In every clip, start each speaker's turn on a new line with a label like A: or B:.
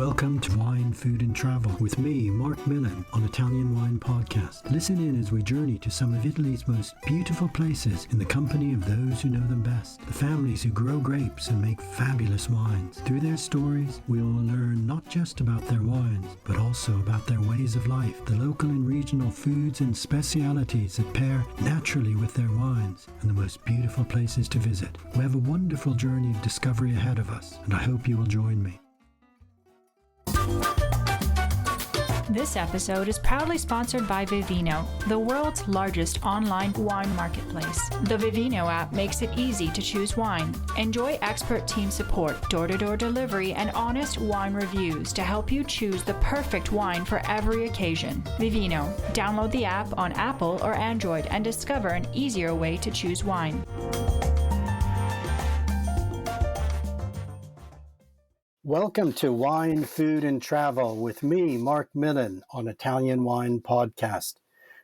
A: Welcome to Wine, Food and Travel with me, Marc Millon, on Italian Wine Podcast. Listen in as we journey to some of Italy's most beautiful places in the company of those who know them best, the families who grow grapes and make fabulous wines. Through their stories, we will learn not just about their wines, but also about their ways of life, the local and regional foods and specialities that pair naturally with their wines, and the most beautiful places to visit. We have a wonderful journey of discovery ahead of us, and I hope you will join me.
B: This episode is proudly sponsored by Vivino, the world's largest online wine marketplace. The Vivino app makes it easy to choose wine. Enjoy expert team support, door-to-door delivery, and honest wine reviews to help you choose the perfect wine for every occasion. Vivino. Download the app on Apple or Android and discover an easier way to choose wine.
A: Welcome to Wine, Food and Travel with me, Marc Millon, on Italian Wine Podcast.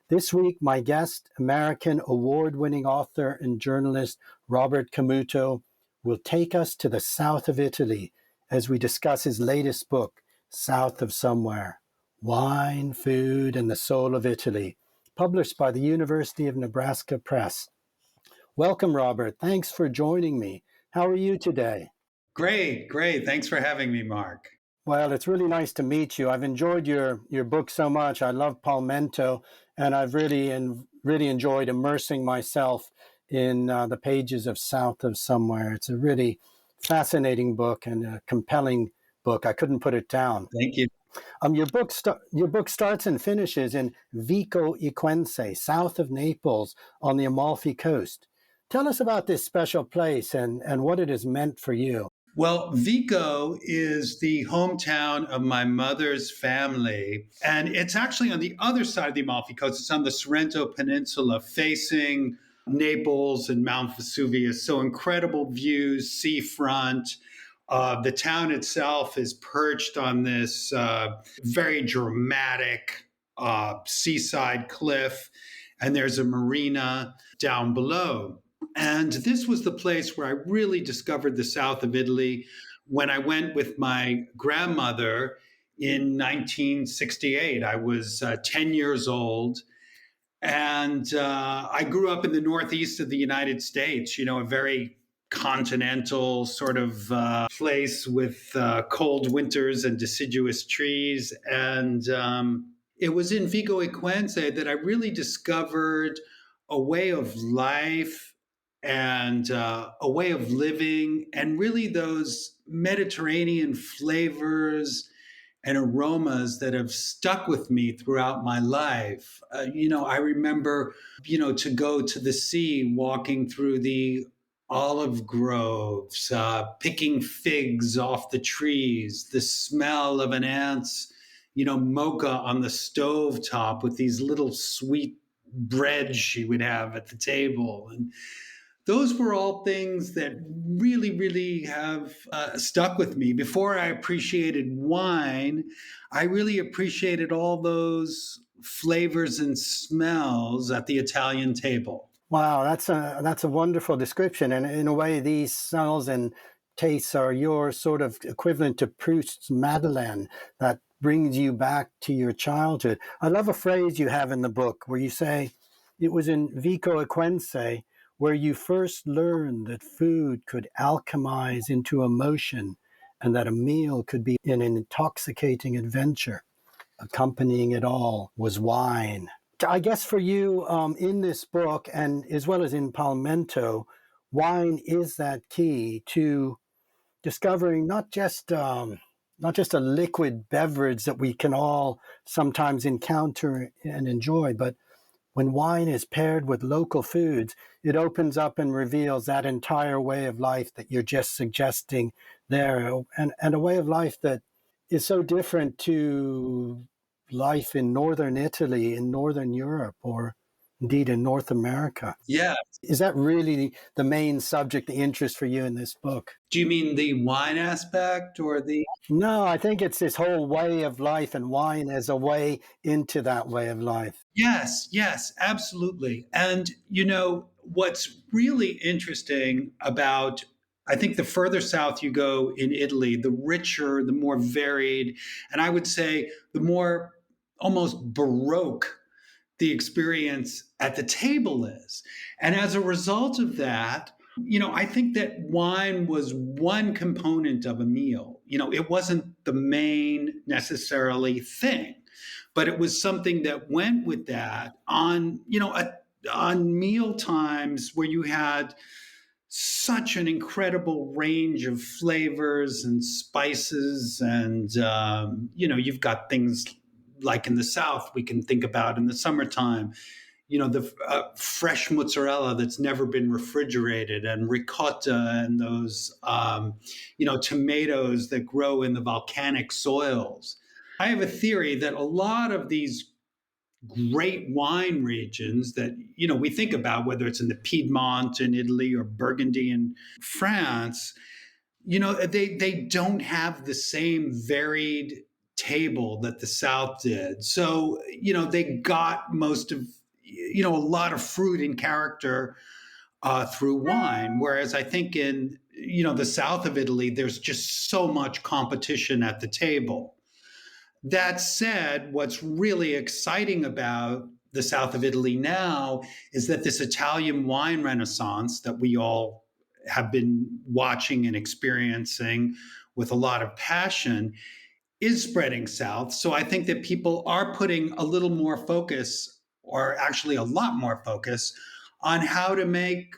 A: This week, my guest, American award-winning author and journalist Robert Camuto, will take us to the south of Italy as we discuss his latest book, South of Somewhere, Wine, Food and the Soul of Italy, published by the University of Nebraska Press. Welcome, Robert. Thanks for joining me. How are you today?
C: Great. Thanks for having me, Marc.
A: Well, it's really nice to meet you. I've enjoyed your book so much. I love Palmento, and I've really enjoyed immersing myself in the pages of South of Somewhere. It's a really fascinating book and a compelling book. I couldn't put it down.
C: Thank you.
A: Your book starts and finishes in Vico Equense, south of Naples, on the Amalfi Coast. Tell us about this special place and what it has meant for you.
C: Well, Vico is the hometown of my mother's family, and it's actually on the other side of the Amalfi Coast. It's on the Sorrento Peninsula, facing Naples and Mount Vesuvius. So incredible views, seafront. The town itself is perched on this very dramatic seaside cliff, and there's a marina down below. And this was the place where I really discovered the south of Italy when I went with my grandmother in 1968. I was 10 years old, and I grew up in the northeast of the United States, a very continental sort of place with cold winters and deciduous trees. And it was in Vico Equense that I really discovered a way of life and a way of living, and really those Mediterranean flavors and aromas that have stuck with me throughout my life. I remember, to go to the sea, walking through the olive groves, picking figs off the trees, the smell of an aunt's, mocha on the stove top with these little sweet bread she would have at the table. And those were all things that really, really have stuck with me. Before I appreciated wine, I really appreciated all those flavors and smells at the Italian table.
A: Wow, that's a wonderful description. And in a way, these smells and tastes are your sort of equivalent to Proust's Madeleine that brings you back to your childhood. I love a phrase you have in the book where you say, it was in Vico Equense where you first learned that food could alchemize into emotion and that a meal could be an intoxicating adventure. Accompanying it all was wine. I guess for you, in this book, and as well as in Palmento, wine is that key to discovering not just a liquid beverage that we can all sometimes encounter and enjoy, but when wine is paired with local foods, it opens up and reveals that entire way of life that you're just suggesting there, and a way of life that is so different to life in northern Italy, in northern Europe, or indeed in North America.
C: Yeah.
A: Is that really the main subject, the interest for you in this book?
C: Do you mean the wine aspect or the...
A: No, I think it's this whole way of life, and wine as a way into that way of life.
C: Yes, absolutely. And, what's really interesting about I think the further south you go in Italy, the richer, the more varied, and I would say the more almost baroque the experience at the table is. And as a result of that, I think that wine was one component of a meal. It wasn't the main necessarily thing, but it was something that went with that on meal times where you had such an incredible range of flavors and spices. And, you've got things like in the South, we can think about in the summertime, the fresh mozzarella that's never been refrigerated, and ricotta, and those, tomatoes that grow in the volcanic soils. I have a theory that a lot of these great wine regions that we think about, whether it's in the Piedmont in Italy or Burgundy in France, they don't have the same varied table that the South did. So they got most of a lot of fruit and character through wine, whereas I think in the south of Italy there's just so much competition at the table. That said, what's really exciting about the south of Italy now is that this Italian wine renaissance that we all have been watching and experiencing with a lot of passion is spreading south. So I think that people are putting a little more focus, or actually a lot more focus, on how to make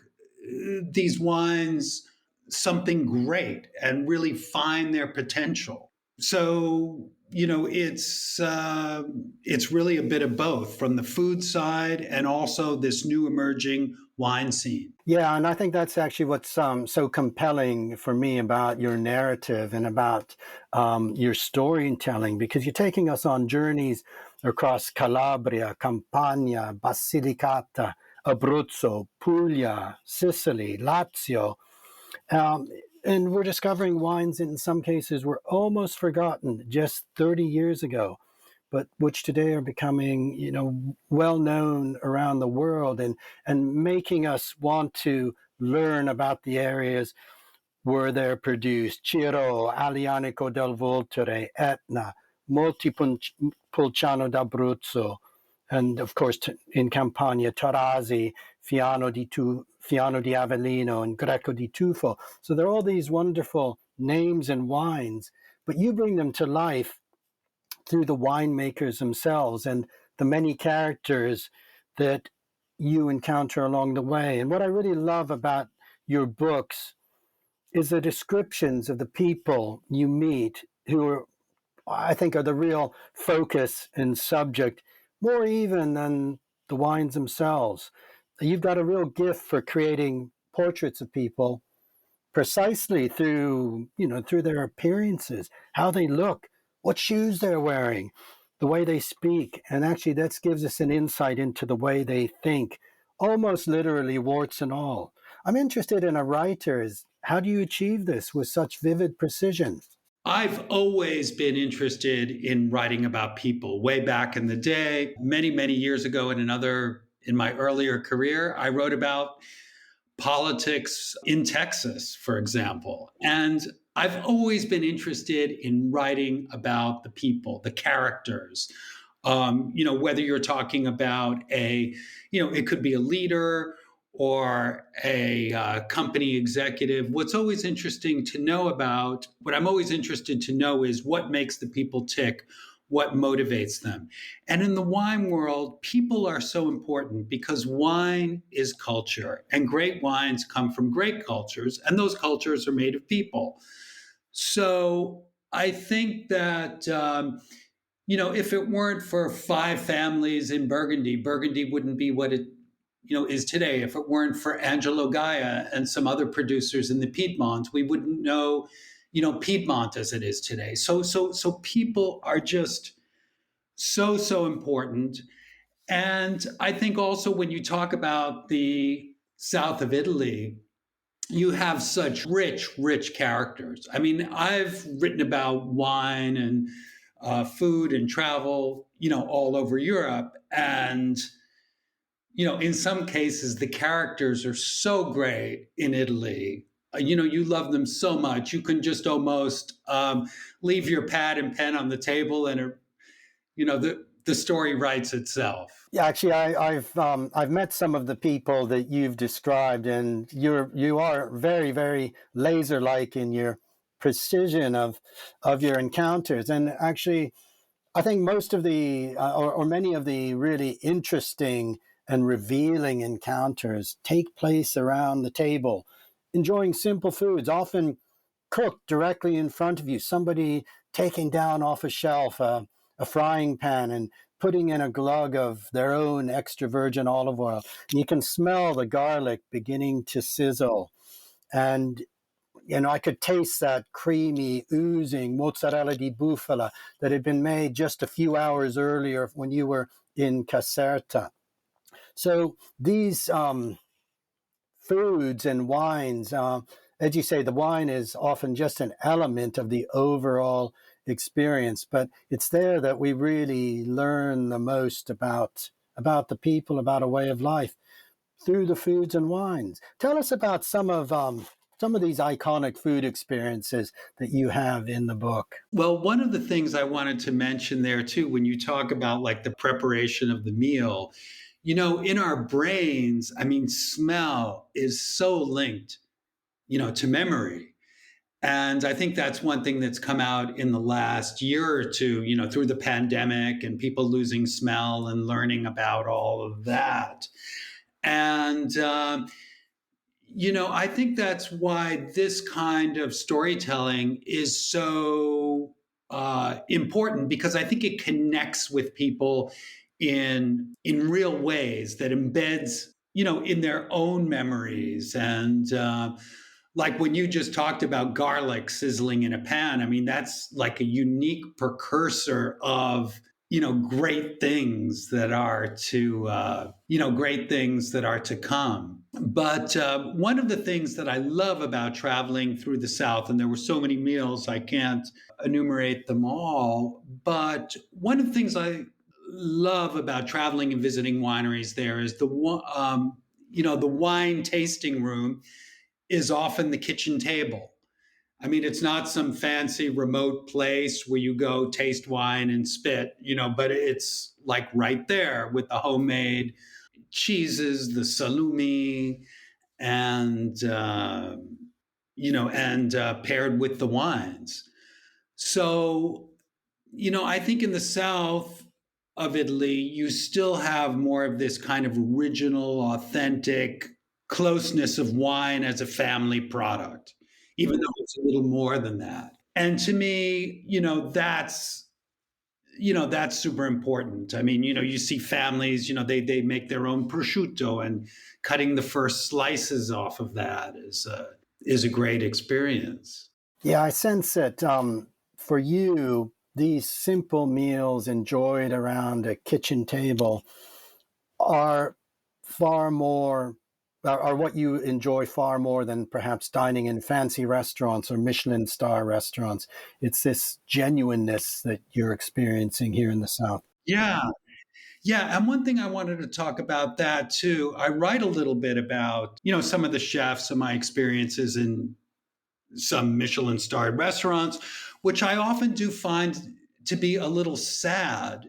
C: these wines something great and really find their potential. So it's really a bit of both, from the food side and also this new emerging wine scene.
A: Yeah, and I think that's actually what's so compelling for me about your narrative and about your storytelling, because you're taking us on journeys across Calabria, Campania, Basilicata, Abruzzo, Puglia, Sicily, Lazio. And we're discovering wines in some cases were almost forgotten just 30 years ago, but which today are becoming, well known around the world, and making us want to learn about the areas where they're produced. Ciro, Alianico del Voltere, Etna, Montepulciano d'Abruzzo, and of course in Campania, Tarasi, Fiano di Avellino, and Greco di Tufo. So there are all these wonderful names and wines, but you bring them to life through the winemakers themselves and the many characters that you encounter along the way. And what I really love about your books is the descriptions of the people you meet, who I think are the real focus and subject, more even than the wines themselves. You've got a real gift for creating portraits of people precisely through their appearances, how they look, what shoes they're wearing, the way they speak. And actually that gives us an insight into the way they think, almost literally warts and all. I'm interested in a writer's. How do you achieve this with such vivid precision?
C: I've always been interested in writing about people. Way back in the day, many, many years ago, in my earlier career, I wrote about politics in Texas, for example. And I've always been interested in writing about the people, the characters. Whether you're talking about it could be a leader or a company executive. What I'm always interested to know is what makes the people tick, what motivates them. And in the wine world, people are so important because wine is culture, and great wines come from great cultures, and those cultures are made of people. So I think that, if it weren't for 5 families in Burgundy, Burgundy wouldn't be what it is today. If it weren't for Angelo Gaia and some other producers in the Piedmont, we wouldn't know, Piedmont as it is today. So people are just so important. And I think also when you talk about the south of Italy, you have such rich characters. I mean, I've written about wine and food and travel, all over Europe. And in some cases, the characters are so great in Italy you love them so much. You can just almost leave your pad and pen on the table, and the story writes itself.
A: Yeah, actually, I've met some of the people that you've described, and you are very, very laser like in your precision of your encounters. And actually, I think most of the or many of the really interesting and revealing encounters take place around the table, enjoying simple foods, often cooked directly in front of you. Somebody taking down off a shelf a frying pan and putting in a glug of their own extra virgin olive oil. And you can smell the garlic beginning to sizzle. And I could taste that creamy, oozing mozzarella di bufala that had been made just a few hours earlier when you were in Caserta. So these foods and wines, as you say, the wine is often just an element of the overall experience, but it's there that we really learn the most about the people, about a way of life through the foods and wines. Tell us about some of these iconic food experiences that you have in the book.
C: Well, one of the things I wanted to mention there too, when you talk about like the preparation of the meal, in our brains, I mean, smell is so linked, to memory. And I think that's one thing that's come out in the last year or two, through the pandemic and people losing smell and learning about all of that. And, I think that's why this kind of storytelling is so important, because I think it connects with people in real ways that embeds, in their own memories. And like when you just talked about garlic sizzling in a pan, I mean, that's like a unique precursor of great things that are to come. But one of the things that I love about traveling through the South, and there were so many meals I can't enumerate them all, but one of the things I love about traveling and visiting wineries there is the wine tasting room is often the kitchen table. I mean, it's not some fancy remote place where you go taste wine and spit, but it's like right there with the homemade cheeses, the salumi, and, paired with the wines. So, I think in the south of Italy, you still have more of this kind of original, authentic closeness of wine as a family product, even though it's a little more than that. And to me, that's super important. I mean, you see families, they make their own prosciutto, and cutting the first slices off of that is a great experience.
A: Yeah, I sense that for you, these simple meals enjoyed around a kitchen table are far more are what you enjoy far more than perhaps dining in fancy restaurants or Michelin star restaurants. It's this genuineness that you're experiencing here in the South.
C: Yeah. Yeah. And one thing I wanted to talk about that too, I write a little bit about, some of the chefs and my experiences in some Michelin starred restaurants, which I often do find to be a little sad.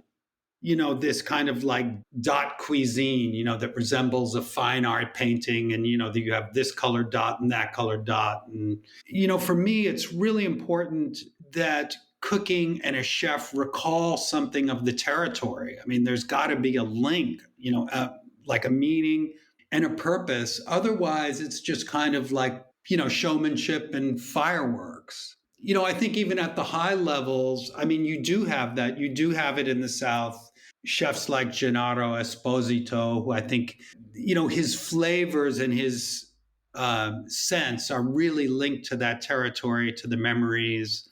C: This kind of like dot cuisine, that resembles a fine art painting, and, that you have this colored dot and that colored dot. And, for me, it's really important that cooking and a chef recall something of the territory. I mean, there's got to be a link, like a meaning and a purpose. Otherwise, it's just kind of like, showmanship and fireworks. I think even at the high levels, I mean, you do have that. You do have it in the South. Chefs like Gennaro Esposito, who I think, his flavors and his scents are really linked to that territory, to the memories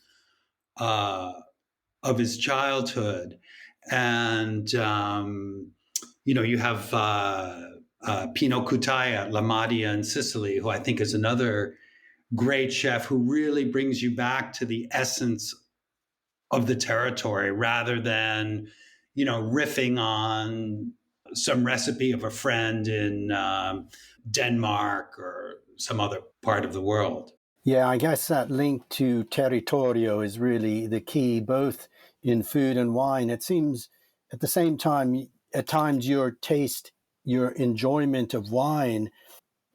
C: of his childhood. And, you have Pino Cutaia, La Madia in Sicily, who I think is another great chef who really brings you back to the essence of the territory rather than, riffing on some recipe of a friend in Denmark or some other part of the world.
A: Yeah, I guess that link to territorio is really the key, both in food and wine. It seems at the same time, at times your taste, your enjoyment of wine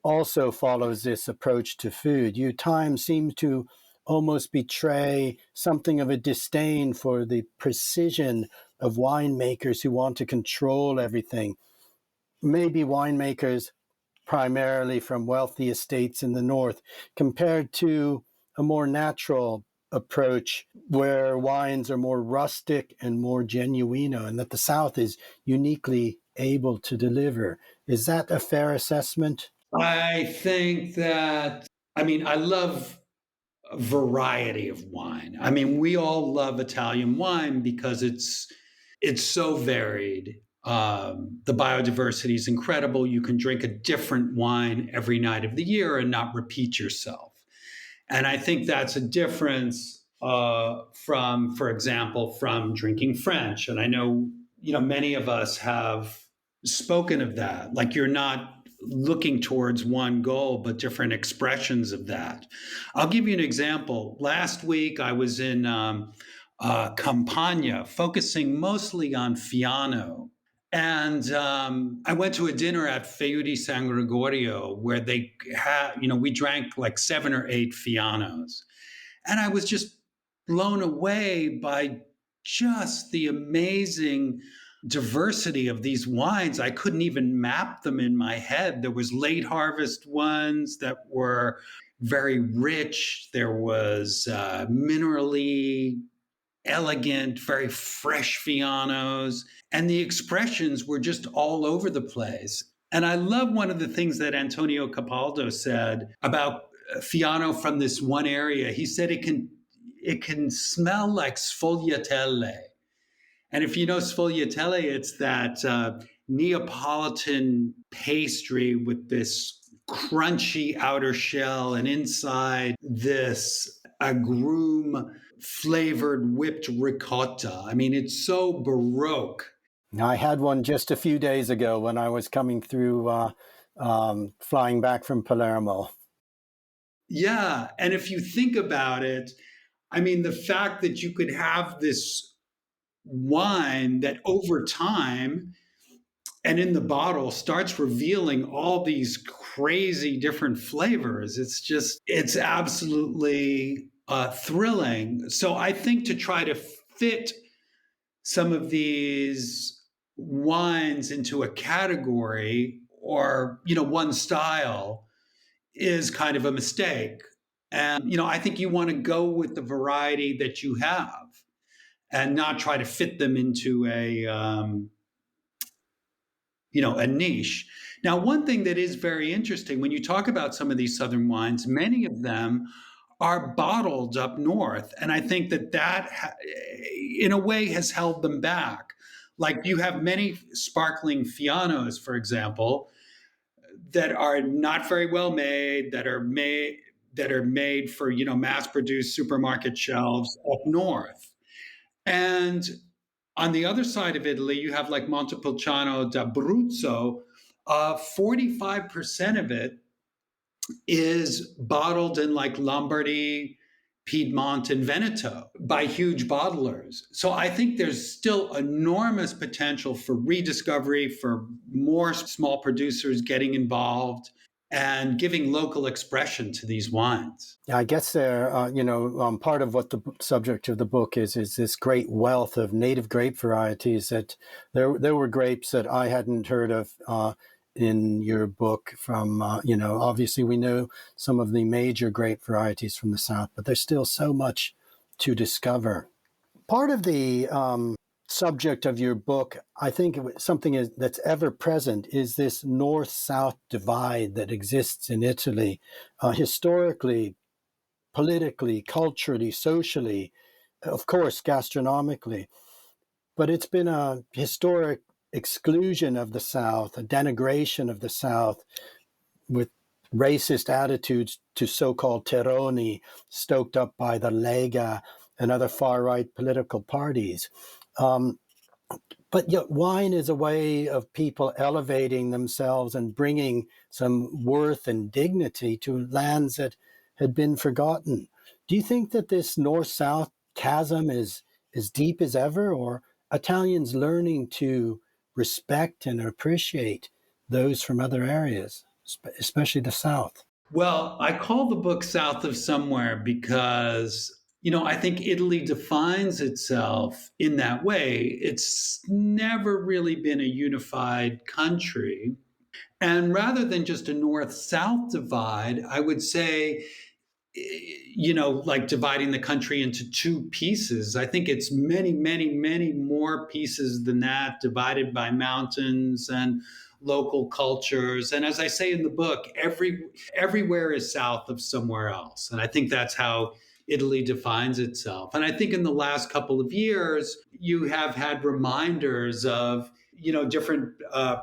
A: also follows this approach to food. Your time seems to almost betray something of a disdain for the precision of winemakers who want to control everything. Maybe winemakers primarily from wealthy estates in the north, compared to a more natural approach where wines are more rustic and more genuino, and that the South is uniquely able to deliver. Is that a fair assessment?
C: I think that, I mean, I love a variety of wine. I mean, we all love Italian wine because it's so varied. The biodiversity is incredible. You can drink a different wine every night of the year and not repeat yourself. And I think that's a difference from, for example, from drinking French. And I know, many of us have spoken of that. Like you're not looking towards one goal, but different expressions of that. I'll give you an example. Last week, I was in Campania, focusing mostly on Fiano. And I went to a dinner at Feu di San Gregorio where they had, we drank like 7 or 8 Fianos. And I was just blown away by just the amazing diversity of these wines. I couldn't even map them in my head. There was late harvest ones that were very rich. There was minerally elegant, very fresh Fianos, and the expressions were just all over the place. And I love one of the things that Antonio Capaldo said about Fiano from this one area. He said it can smell like sfogliatelle. And if you know sfogliatelle, it's that Neapolitan pastry with this crunchy outer shell and inside this agrume flavored whipped ricotta. I mean, it's so Baroque.
A: I had one just a few days ago when I was coming through, flying back from Palermo.
C: Yeah. And if you think about it, I mean, the fact that you could have this wine that over time and in the bottle starts revealing all these crazy different flavors. It's absolutely thrilling. So I think to try to fit some of these wines into a category or, one style is kind of a mistake. And, I think you want to go with the variety that you have and not try to fit them into a niche. Now, one thing that is very interesting when you talk about some of these Southern wines, many of them are bottled up north. And I think that in a way has held them back. Like you have many sparkling Fianos, for example, that are not very well made, that are made for, mass produced supermarket shelves up north. And on the other side of Italy, you have like Montepulciano d'Abruzzo. 45% of it is bottled in like Lombardy, Piedmont, and Veneto by huge bottlers. So I think there's still enormous potential for rediscovery, for more small producers getting involved and giving local expression to these wines.
A: I guess part of what the subject of the book is this great wealth of native grape varieties that there were grapes that I hadn't heard of in your book from, obviously we know some of the major grape varieties from the South, but there's still so much to discover. Part of the subject of your book, I think something that's ever present is this north-south divide that exists in Italy, historically, politically, culturally, socially, of course, gastronomically. But it's been a historic exclusion of the South, a denigration of the South with racist attitudes to so-called terroni stoked up by the Lega and other far-right political parties. But yet, wine is a way of people elevating themselves and bringing some worth and dignity to lands that had been forgotten. Do you think that this north south chasm is as deep as ever, or Italians learning to respect and appreciate those from other areas, especially the south?
C: Well, I call the book South of Somewhere because, I think Italy defines itself in that way. It's never really been a unified country. And rather than just a north south divide, I would say, like dividing the country into two pieces. I think it's many, many, many more pieces than that, divided by mountains and local cultures. And as I say in the book, everywhere is south of somewhere else. And I think that's how Italy defines itself. And I think in the last couple of years, you have had reminders of, different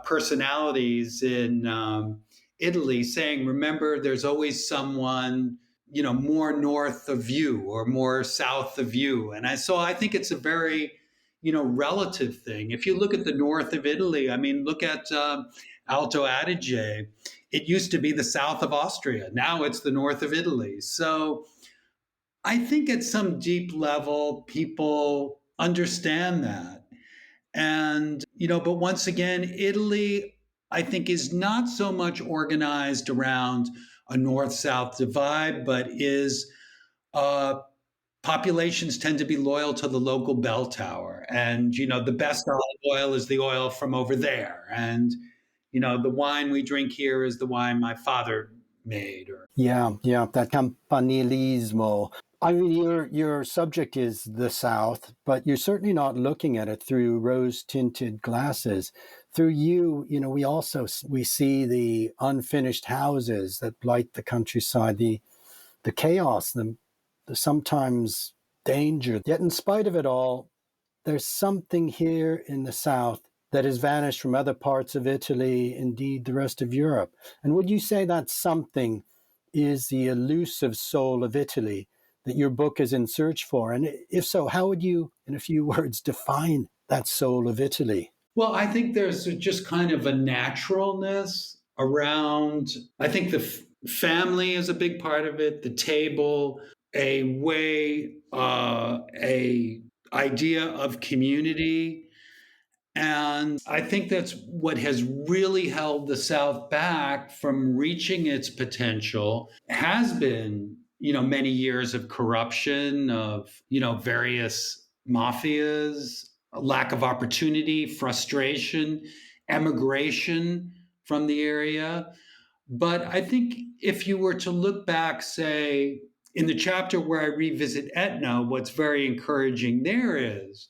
C: personalities in Italy saying, remember, there's always someone more north of you or more south of you. And I think it's a very relative thing. If you look at the north of Italy, I mean, look at Alto Adige. It used to be the south of Austria. Now it's the north of Italy. So I think at some deep level people understand that. And but once again, Italy, I think, is not so much organized around a north-south divide, but is uh, populations tend to be loyal to the local bell tower. And the best olive oil is the oil from over there. And the wine we drink here is the wine my father made. Or
A: Yeah, yeah, that campanilismo. I mean, your subject is the South, but you're certainly not looking at it through rose-tinted glasses. Through you, we see the unfinished houses that blight the countryside, the chaos, the sometimes danger. Yet, in spite of it all, there's something here in the South that has vanished from other parts of Italy, indeed the rest of Europe. And would you say that something is the elusive soul of Italy that your book is in search for? And if so, how would you, in a few words, define that soul of Italy?
C: well, I think there's just kind of a naturalness around. I think the family is a big part of it. The table, a way, a idea of community. And I think that's what has really held the South back from reaching its potential has been, many years of corruption, of, various mafias, a lack of opportunity, frustration, emigration from the area. But I think if you were to look back, say, in the chapter where I revisit Etna, what's very encouraging there is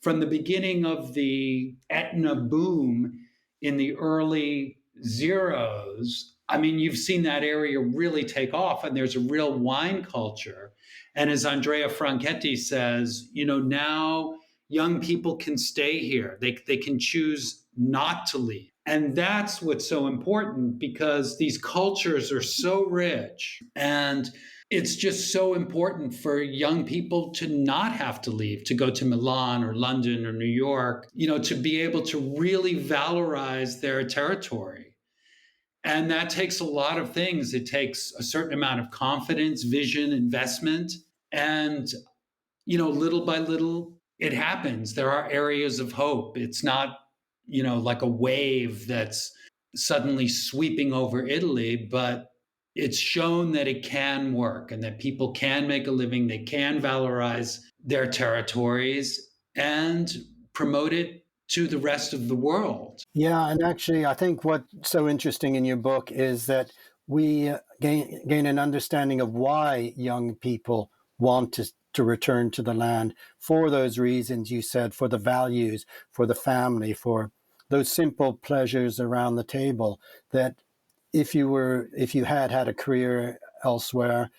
C: from the beginning of the Etna boom in the early zeros, I mean, you've seen that area really take off, and there's a real wine culture. And as Andrea Franchetti says, now young people can stay here. They can choose not to leave. And that's what's so important because these cultures are so rich. And it's just so important for young people to not have to leave, to go to Milan or London or New York, to be able to really valorize their territory. And that takes a lot of things. It takes a certain amount of confidence, vision, investment. And, little by little, it happens. There are areas of hope. It's not, like a wave that's suddenly sweeping over Italy, but it's shown that it can work and that people can make a living, they can valorize their territories and promote it to the rest of the world.
A: Yeah, and actually, I think what's so interesting in your book is that we gain an understanding of why young people want to return to the land for those reasons you said, for the values, for the family, for those simple pleasures around the table that if you had a career elsewhere,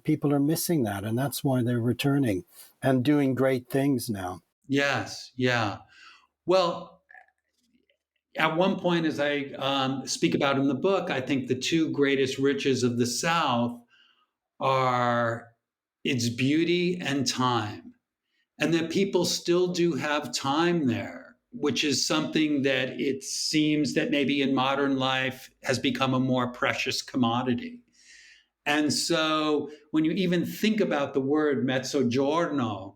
A: people are missing that, and that's why they're returning and doing great things now.
C: Yes, yeah. Well, at one point, as I speak about in the book, I think the two greatest riches of the South are its beauty and time. and that people still do have time there, which is something that it seems that maybe in modern life has become a more precious commodity. And so when you even think about the word mezzogiorno,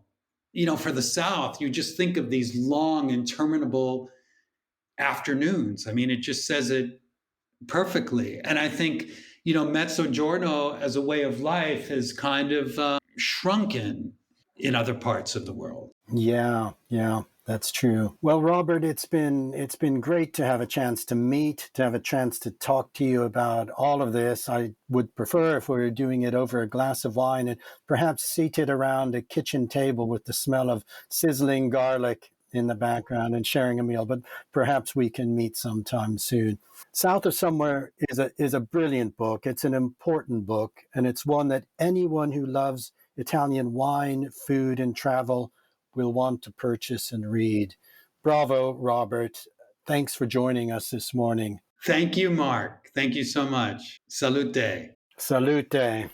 C: for the South, you just think of these long, interminable afternoons. I mean, it just says it perfectly. And I think, mezzogiorno as a way of life has kind of shrunken in other parts of the world.
A: Yeah, that's true. Well, Robert, it's been great to have a chance to meet, to have a chance to talk to you about all of this. I would prefer if we were doing it over a glass of wine and perhaps seated around a kitchen table with the smell of sizzling garlic in the background and sharing a meal, but perhaps we can meet sometime soon. South of Somewhere is a brilliant book. It's an important book, and it's one that anyone who loves Italian wine, food, and travel will want to purchase and read. Bravo, Robert. Thanks for joining us this morning.
C: Thank you, Mark. Thank you so much. Salute.
A: Salute.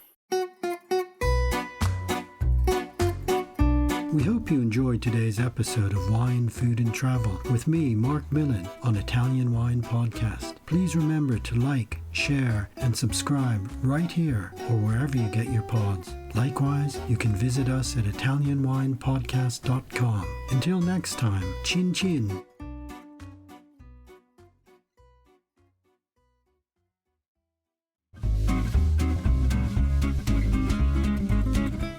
A: We hope you enjoyed today's episode of Wine, Food and Travel with me, Marc Millon, on Italian Wine Podcast. Please remember to like, share, and subscribe right here or wherever you get your pods. Likewise, you can visit us at ItalianWinePodcast.com. Until next time, chin chin.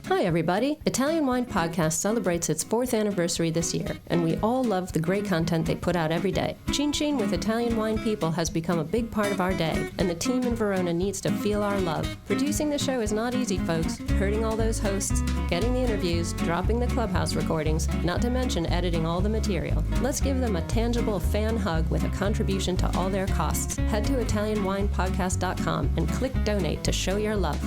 D: Hi everybody! Italian Wine Podcast celebrates its 4th anniversary this year, and we all love the great content they put out every day. Chin Chin with Italian wine people has become a big part of our day, and the team in Verona needs to feel our love. Producing the show is not easy, folks. Herding all those hosts, getting the interviews, dropping the Clubhouse recordings, not to mention editing all the material. Let's give them a tangible fan hug with a contribution to all their costs. Head to ItalianWinePodcast.com and click donate to show your love.